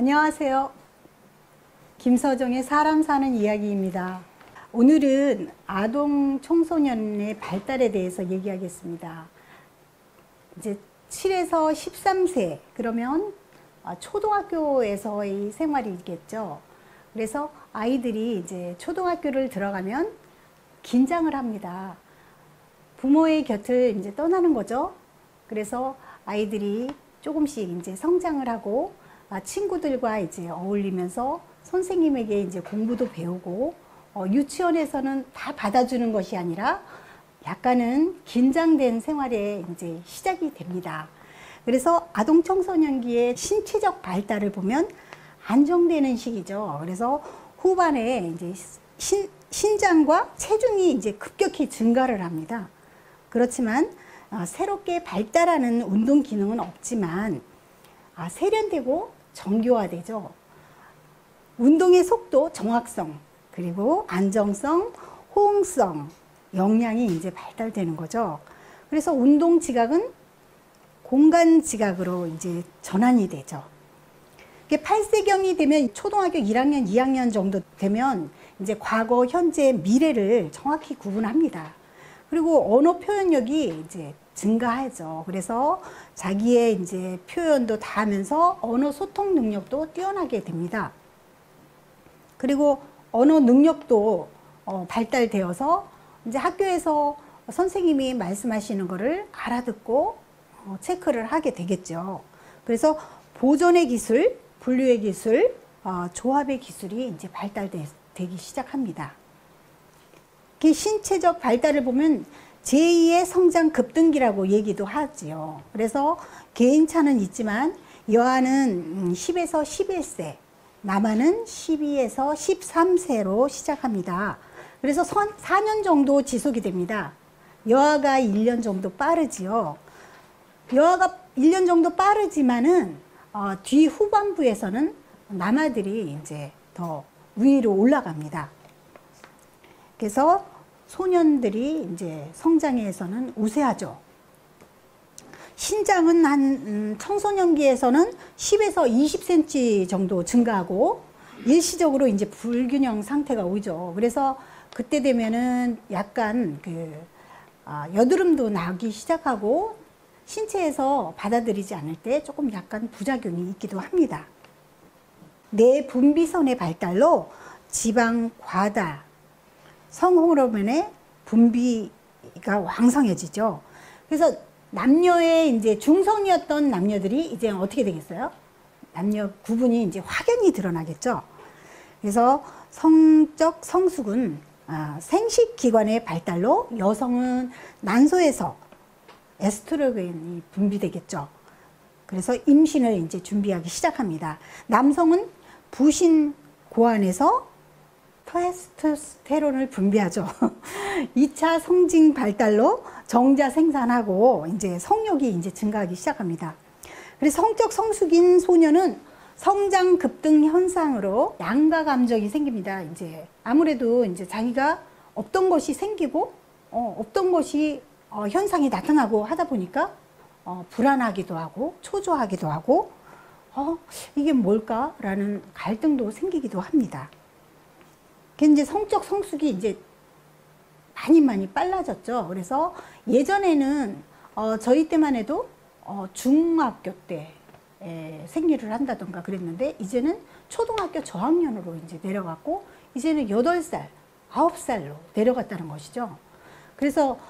안녕하세요. 김서정의 사람 사는 이야기입니다. 오늘은 아동 청소년의 발달에 대해서 얘기하겠습니다. 이제 7에서 13세 그러면 초등학교에서의 생활이겠죠. 그래서 아이들이 이제 초등학교를 들어가면 긴장을 합니다. 부모의 곁을 이제 떠나는 거죠. 그래서 아이들이 조금씩 이제 성장을 하고 친구들과 이제 어울리면서 선생님에게 이제 공부도 배우고 유치원에서는 다 받아주는 것이 아니라 약간은 긴장된 생활에 이제 시작이 됩니다. 그래서 아동 청소년기의 신체적 발달을 보면 안정되는 시기죠. 그래서 후반에 이제 신장과 체중이 이제 급격히 증가를 합니다. 그렇지만 새롭게 발달하는 운동 기능은 없지만 세련되고 정교화되죠. 운동의 속도, 정확성, 그리고 안정성, 호응성, 역량이 이제 발달되는 거죠. 그래서 운동 지각은 공간 지각으로 이제 전환이 되죠. 8세경이 되면 초등학교 1학년, 2학년 정도 되면 이제 과거, 현재, 미래를 정확히 구분합니다. 그리고 언어 표현력이 이제 증가하죠. 그래서 자기의 이제 표현도 다 하면서 언어 소통 능력도 뛰어나게 됩니다. 그리고 언어 능력도 발달되어서 이제 학교에서 선생님이 말씀하시는 거를 알아듣고 체크를 하게 되겠죠. 그래서 보존의 기술, 분류의 기술, 조합의 기술이 이제 발달되기 시작합니다. 신체적 발달을 보면 제2의 성장 급등기라고 얘기도 하지요. 그래서 개인차는 있지만 여아는 10에서 11세, 남아는 12에서 13세로 시작합니다. 그래서 4년 정도 지속이 됩니다. 여아가 1년 정도 빠르지요. 여아가 1년 정도 빠르지만은 뒤 후반부에서는 남아들이 이제 더 위로 올라갑니다. 그래서 소년들이 이제 성장에서는 우세하죠. 신장은 한 청소년기에서는 10에서 20cm 정도 증가하고 일시적으로 이제 불균형 상태가 오죠. 그래서 그때 되면은 약간 여드름도 나기 시작하고 신체에서 받아들이지 않을 때 조금 약간 부작용이 있기도 합니다. 뇌 분비선의 발달로 지방 과다, 성호르몬의 분비가 왕성해지죠. 그래서 남녀의 이제 중성이었던 남녀들이 이제 어떻게 되겠어요? 남녀 구분이 이제 확연히 드러나겠죠. 그래서 성적 성숙은 생식 기관의 발달로 여성은 난소에서 에스트로겐이 분비되겠죠. 그래서 임신을 이제 준비하기 시작합니다. 남성은 부신 고환에서 테스토스테론을 분비하죠. 2차 성징 발달로 정자 생산하고 이제 성욕이 이제 증가하기 시작합니다. 그래서 성적 성숙인 소녀는 성장 급등 현상으로 양가 감정이 생깁니다. 이제 아무래도 이제 자기가 없던 것이 생기고 없던 것이 현상이 나타나고 하다 보니까 불안하기도 하고 초조하기도 하고 이게 뭘까라는 갈등도 생기기도 합니다. 이제 성적 성숙이 이제 많이 빨라졌죠. 그래서 예전에는 저희 때만 해도 중학교 때 생리를 한다던가 그랬는데 이제는 초등학교 저학년으로 이제 내려갔고 이제는 8살, 9살로 내려갔다는 것이죠. 그래서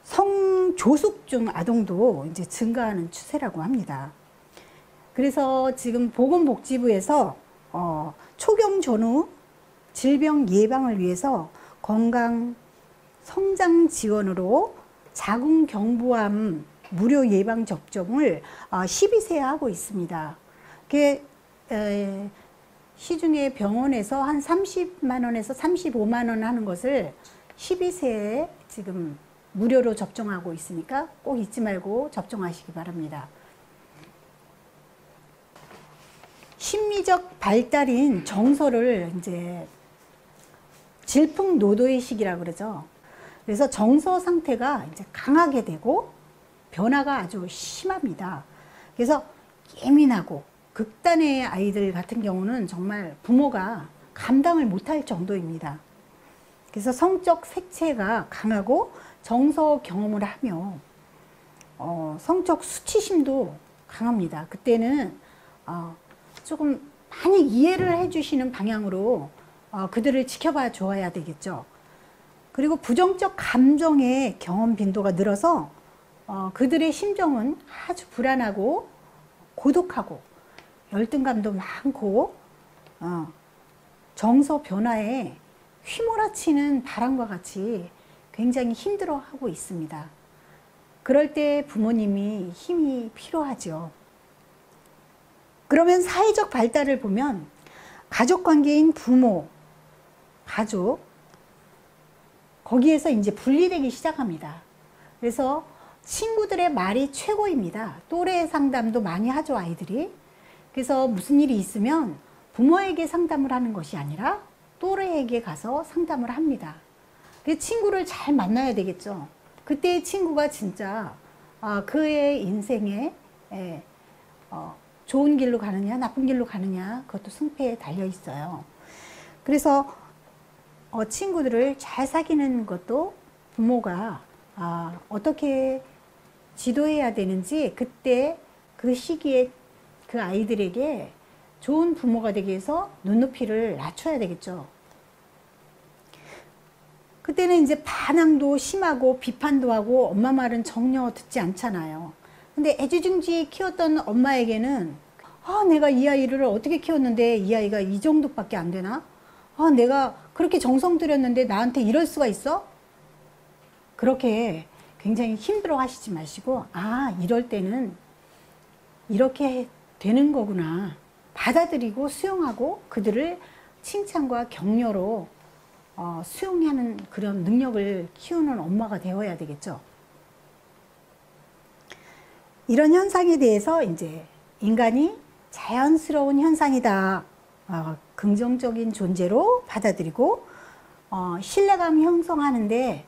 성조숙중 아동도 이제 증가하는 추세라고 합니다. 그래서 지금 보건복지부에서 초경 전후 질병 예방을 위해서 건강 성장 지원으로 자궁경부암 무료 예방 접종을 12세에 하고 있습니다. 그게 시중에 병원에서 한 30만 원에서 35만 원 하는 것을 12세에 지금 무료로 접종하고 있으니까 꼭 잊지 말고 접종하시기 바랍니다. 심리적 발달인 정서를 이제 질풍노도의 시기라고 그러죠. 그래서 정서 상태가 이제 강하게 되고 변화가 아주 심합니다. 그래서 예민하고 극단의 아이들 같은 경우는 정말 부모가 감당을 못할 정도입니다. 그래서 성적 색채가 강하고 정서 경험을 하며 성적 수치심도 강합니다. 그때는 조금 많이 이해를 해주시는 방향으로 그들을 지켜봐 줘야 되겠죠. 그리고 부정적 감정의 경험 빈도가 늘어서 그들의 심정은 아주 불안하고 고독하고 열등감도 많고 정서 변화에 휘몰아치는 바람과 같이 굉장히 힘들어하고 있습니다. 그럴 때 부모님이 힘이 필요하죠. 그러면 사회적 발달을 보면 가족관계인 부모, 가족, 거기에서 이제 분리되기 시작합니다. 그래서 친구들의 말이 최고입니다. 또래 상담도 많이 하죠, 아이들이. 그래서 무슨 일이 있으면 부모에게 상담을 하는 것이 아니라 또래에게 가서 상담을 합니다. 그 친구를 잘 만나야 되겠죠. 그때의 친구가 진짜 그의 인생에 좋은 길로 가느냐 나쁜 길로 가느냐 그것도 승패에 달려 있어요. 그래서 친구들을 잘 사귀는 것도 부모가 어떻게 지도해야 되는지 그때 그 시기에 그 아이들에게 좋은 부모가 되기 위해서 눈높이를 낮춰야 되겠죠. 그때는 이제 반항도 심하고 비판도 하고 엄마 말은 정녕 듣지 않잖아요. 근데 애지중지 키웠던 엄마에게는 내가 이 아이를 어떻게 키웠는데 이 아이가 이 정도밖에 안 되나? 내가 그렇게 정성 들였는데 나한테 이럴 수가 있어? 그렇게 굉장히 힘들어 하시지 마시고 이럴 때는 이렇게 되는 거구나 받아들이고 수용하고 그들을 칭찬과 격려로 수용하는 그런 능력을 키우는 엄마가 되어야 되겠죠. 이런 현상에 대해서 이제 인간이 자연스러운 현상이다. 긍정적인 존재로 받아들이고 신뢰감 형성하는데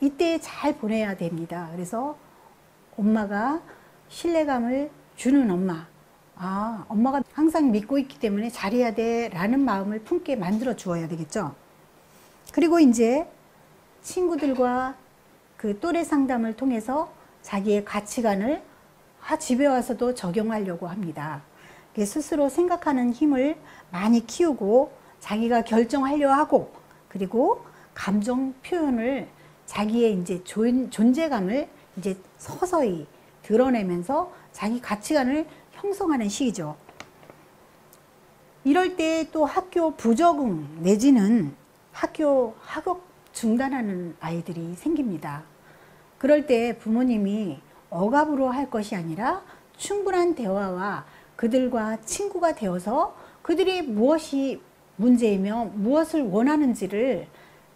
이때 잘 보내야 됩니다. 그래서 엄마가 신뢰감을 주는 엄마, 엄마가 항상 믿고 있기 때문에 잘해야 돼 라는 마음을 품게 만들어 주어야 되겠죠. 그리고 이제 친구들과 그 또래 상담을 통해서 자기의 가치관을 집에 와서도 적용하려고 합니다. 스스로 생각하는 힘을 많이 키우고 자기가 결정하려 하고 그리고 감정 표현을 자기의 이제 존재감을 이제 서서히 드러내면서 자기 가치관을 형성하는 시기죠. 이럴 때 또 학교 부적응 내지는 학교 학업 중단하는 아이들이 생깁니다. 그럴 때 부모님이 억압으로 할 것이 아니라 충분한 대화와 그들과 친구가 되어서 그들이 무엇이 문제이며 무엇을 원하는지를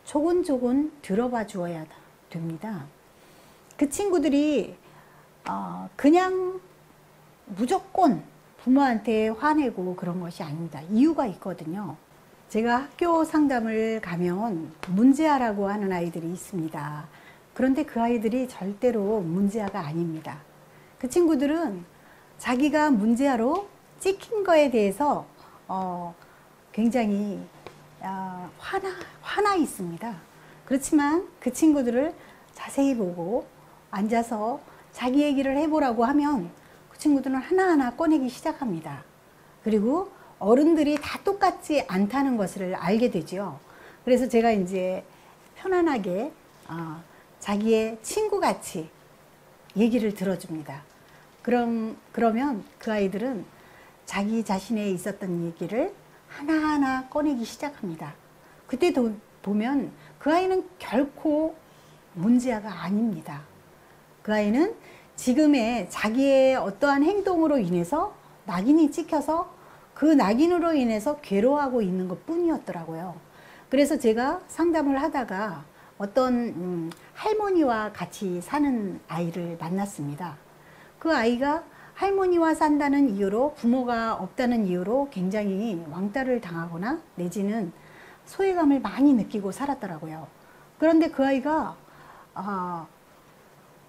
조곤조곤 들어봐 주어야 됩니다. 그 친구들이 그냥 무조건 부모한테 화내고 그런 것이 아닙니다. 이유가 있거든요. 제가 학교 상담을 가면 문제아라고 하는 아이들이 있습니다. 그런데 그 아이들이 절대로 문제아가 아닙니다. 그 친구들은 자기가 문제아로 찍힌 거에 대해서 굉장히 화나 있습니다. 그렇지만 그 친구들을 자세히 보고 앉아서 자기 얘기를 해보라고 하면 그 친구들은 하나하나 꺼내기 시작합니다. 그리고 어른들이 다 똑같지 않다는 것을 알게 되죠. 그래서 제가 이제 편안하게 자기의 친구같이 얘기를 들어줍니다. 그러면 그 아이들은 자기 자신에 있었던 얘기를 하나하나 꺼내기 시작합니다. 그때 보면 그 아이는 결코 문제아가 아닙니다. 그 아이는 지금의 자기의 어떠한 행동으로 인해서 낙인이 찍혀서 그 낙인으로 인해서 괴로워하고 있는 것 뿐이었더라고요. 그래서 제가 상담을 하다가 어떤 할머니와 같이 사는 아이를 만났습니다. 그 아이가 할머니와 산다는 이유로 부모가 없다는 이유로 굉장히 왕따를 당하거나 내지는 소외감을 많이 느끼고 살았더라고요. 그런데 그 아이가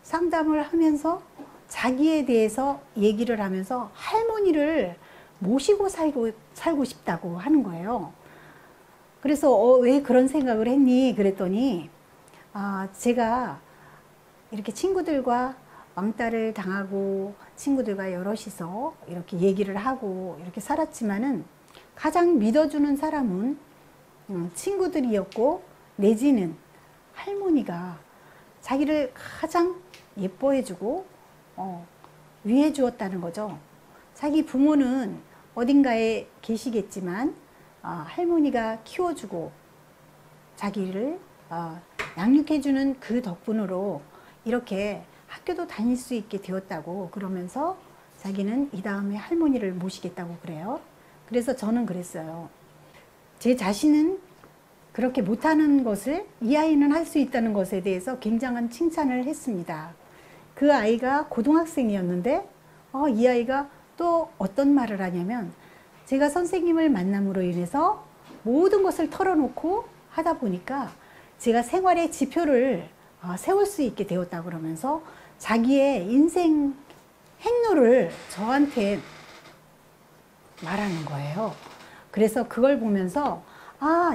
상담을 하면서 자기에 대해서 얘기를 하면서 할머니를 모시고 살고 싶다고 하는 거예요. 그래서 왜 그런 생각을 했니? 그랬더니 제가 이렇게 친구들과 왕따를 당하고 친구들과 여럿이서 이렇게 얘기를 하고 이렇게 살았지만은 가장 믿어주는 사람은 친구들이었고 내지는 할머니가 자기를 가장 예뻐해주고 위해 주었다는 거죠. 자기 부모는 어딘가에 계시겠지만 할머니가 키워주고 자기를 양육해주는 그 덕분으로 이렇게 학교도 다닐 수 있게 되었다고 그러면서 자기는 이 다음에 할머니를 모시겠다고 그래요. 그래서 저는 그랬어요. 제 자신은 그렇게 못하는 것을 이 아이는 할 수 있다는 것에 대해서 굉장한 칭찬을 했습니다. 그 아이가 고등학생이었는데 이 아이가 또 어떤 말을 하냐면 제가 선생님을 만남으로 인해서 모든 것을 털어놓고 하다 보니까 제가 생활의 지표를 세울 수 있게 되었다 그러면서 자기의 인생 행로를 저한테 말하는 거예요. 그래서 그걸 보면서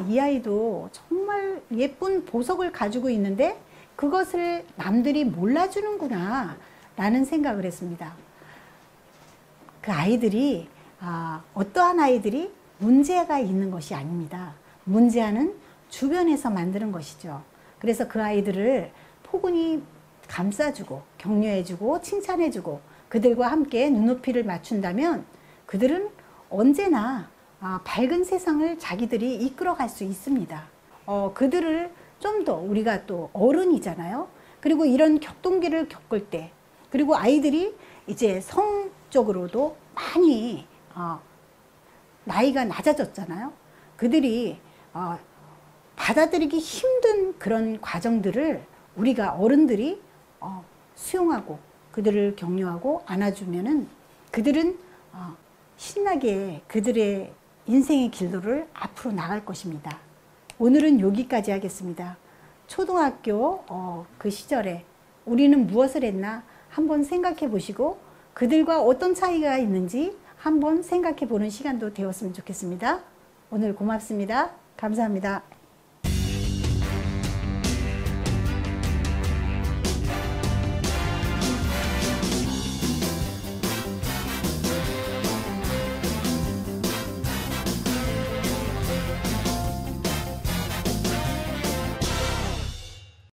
이 아이도 정말 예쁜 보석을 가지고 있는데 그것을 남들이 몰라주는구나 라는 생각을 했습니다. 그 아이들이 어떠한 아이들이 문제가 있는 것이 아닙니다. 문제는 주변에서 만드는 것이죠. 그래서 그 아이들을 포근히 감싸주고 격려해주고 칭찬해주고 그들과 함께 눈높이를 맞춘다면 그들은 언제나 밝은 세상을 자기들이 이끌어갈 수 있습니다. 그들을 좀 더 우리가 또 어른이잖아요. 그리고 이런 격동기를 겪을 때 그리고 아이들이 이제 성적으로도 많이 나이가 낮아졌잖아요. 그들이 받아들이기 힘든 그런 과정들을 우리가 어른들이 수용하고 그들을 격려하고 안아주면은 그들은 신나게 그들의 인생의 길로를 앞으로 나갈 것입니다. 오늘은 여기까지 하겠습니다. 초등학교 그 시절에 우리는 무엇을 했나 한번 생각해 보시고 그들과 어떤 차이가 있는지 한번 생각해 보는 시간도 되었으면 좋겠습니다. 오늘 고맙습니다. 감사합니다.